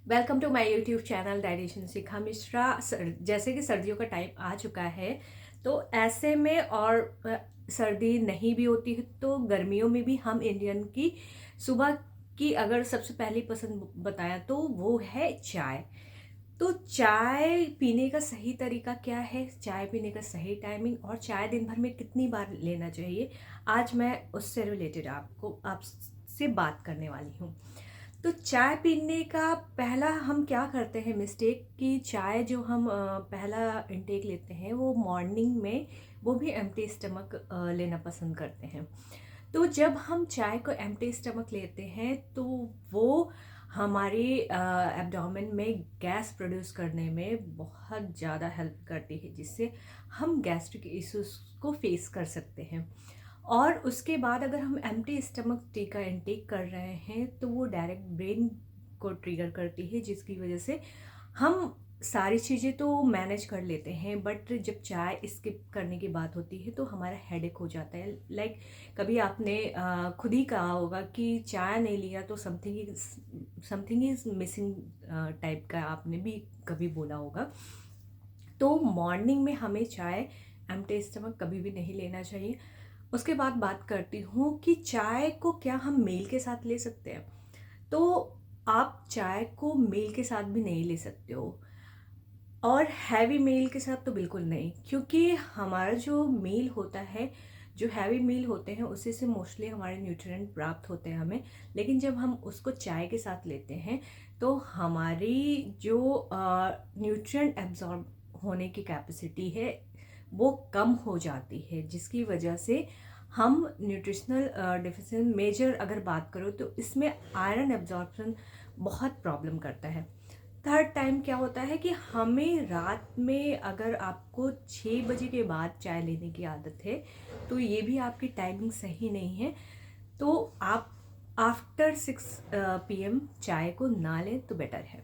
Welcome to my YouTube channel dietitian Shikha Mishra. जैसे कि सर्दियों का टाइम आ चुका है, तो ऐसे में और सर्दी नहीं भी होती है तो गर्मियों में भी हम इंडियन की सुबह की अगर सबसे पहली पसंद बताया तो वो है चाय। तो चाय पीने का सही तरीका क्या है, चाय पीने का सही टाइमिंग और चाय दिन भर में कितनी बार लेना चाहिए, आज मैं उससे रिलेटेड आपसे बात करने वाली हूँ। तो चाय पीने का पहला हम क्या करते हैं मिस्टेक कि चाय जो हम पहला इनटेक लेते हैं वो मॉर्निंग में, वो भी एम्प्टी स्टमक लेना पसंद करते हैं। तो जब हम चाय को एम्प्टी स्टमक लेते हैं तो वो हमारे एब्डोमेन में गैस प्रोड्यूस करने में बहुत ज़्यादा हेल्प करती है, जिससे हम गैस्ट्रिक इश्यूज को फेस कर सकते हैं। और उसके बाद अगर हम एम्प्टी स्टमक टी का इंटेक कर रहे हैं तो वो डायरेक्ट ब्रेन को ट्रिगर करती है, जिसकी वजह से हम सारी चीज़ें तो मैनेज कर लेते हैं, बट जब चाय स्किप करने की बात होती है तो हमारा हेडेक हो जाता है। लाइक कभी आपने खुद ही कहा होगा कि चाय नहीं लिया तो समथिंग इज मिसिंग टाइप का आपने भी कभी बोला होगा। तो मॉर्निंग में हमें चाय एम्प्टी स्टमक कभी भी नहीं लेना चाहिए। उसके बाद बात करती हूँ कि चाय को क्या हम मील के साथ ले सकते हैं। तो आप चाय को मील के साथ भी नहीं ले सकते हो, और हैवी मील के साथ तो बिल्कुल नहीं, क्योंकि हमारा जो मील होता है, जो हैवी मील होते हैं उसी से मोस्टली हमारे न्यूट्रिएंट प्राप्त होते हैं हमें। लेकिन जब हम उसको चाय के साथ लेते हैं तो हमारी जो न्यूट्रिएंट एब्जॉर्ब होने की कैपेसिटी है वो कम हो जाती है, जिसकी वजह से हम न्यूट्रिशनल डेफिशिएंट मेजर अगर बात करो तो इसमें आयरन एब्जॉर्प्शन बहुत प्रॉब्लम करता है। थर्ड टाइम क्या होता है कि हमें रात में अगर आपको 6 बजे के बाद चाय लेने की आदत है तो ये भी आपकी टाइमिंग सही नहीं है। तो आप आफ्टर 6 PM चाय को ना लें तो बेटर है।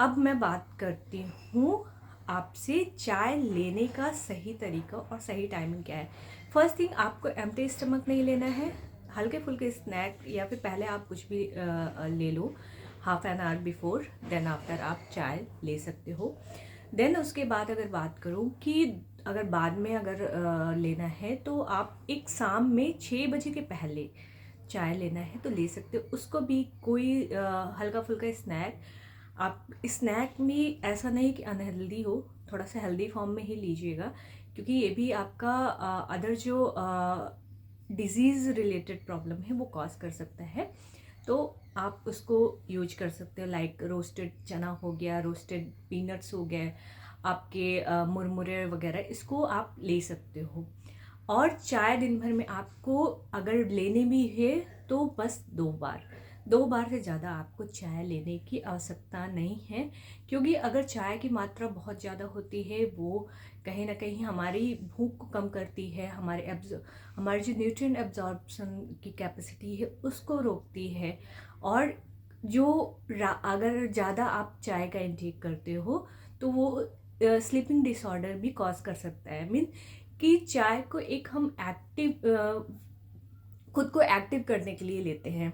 अब मैं बात करती हूँ आपसे चाय लेने का सही तरीका और सही टाइमिंग क्या है। फर्स्ट थिंग, आपको एम्प्टी स्टमक नहीं लेना है। हल्के फुल्के स्नैक या फिर पहले आप कुछ भी ले लो, half an hour before then after आप चाय ले सकते हो। देन उसके बाद अगर बात करूँ कि अगर बाद में अगर लेना है तो आप एक शाम में 6 बजे के पहले चाय लेना है तो ले सकते हो। उसको भी कोई हल्का फुल्का स्नैक, आप स्नैक में ऐसा नहीं कि अनहेल्दी हो, थोड़ा सा हेल्दी फॉर्म में ही लीजिएगा, क्योंकि ये भी आपका अदर जो डिजीज़ रिलेटेड प्रॉब्लम है वो कॉज कर सकता है। तो आप उसको यूज कर सकते हो, लाइक रोस्टेड चना हो गया, रोस्टेड पीनट्स हो गए, आपके मुरमुरे वगैरह, इसको आप ले सकते हो। और चाय दिन भर में आपको अगर लेने भी है तो बस 2 बार, 2 बार से ज़्यादा आपको चाय लेने की आवश्यकता नहीं है। क्योंकि अगर चाय की मात्रा बहुत ज़्यादा होती है वो कहीं ना कहीं हमारी भूख को कम करती है, हमारी जो न्यूट्रिएंट एब्जॉर्प्शन की कैपेसिटी है उसको रोकती है। और जो अगर ज़्यादा आप चाय का इंटेक करते हो तो वो स्लीपिंग डिसऑर्डर भी कॉज कर सकता है। मीन कि चाय को एक हम खुद को एक्टिव करने के लिए लेते हैं।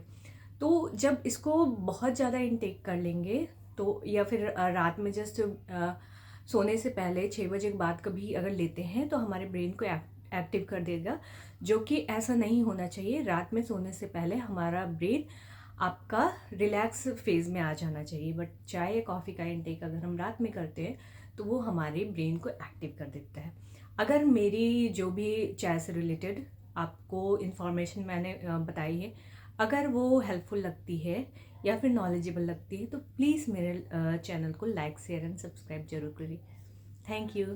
तो जब इसको बहुत ज़्यादा इनटेक कर लेंगे तो, या फिर रात में जस्ट सोने से पहले 6 बजे के बाद कभी अगर लेते हैं तो हमारे ब्रेन को एक्टिव कर देगा, जो कि ऐसा नहीं होना चाहिए। रात में सोने से पहले हमारा ब्रेन आपका रिलैक्स फेज में आ जाना चाहिए। बट चाय या कॉफ़ी का इनटेक अगर हम रात में करते हैं तो वो हमारे ब्रेन को एक्टिव कर देता है। अगर मेरी जो भी चाय से रिलेटेड आपको इन्फॉर्मेशन मैंने बताई है, अगर वो हेल्पफुल लगती है या फिर नॉलेजेबल लगती है तो प्लीज़ मेरे चैनल को लाइक शेयर एंड सब्सक्राइब जरूर करिए। Thank you.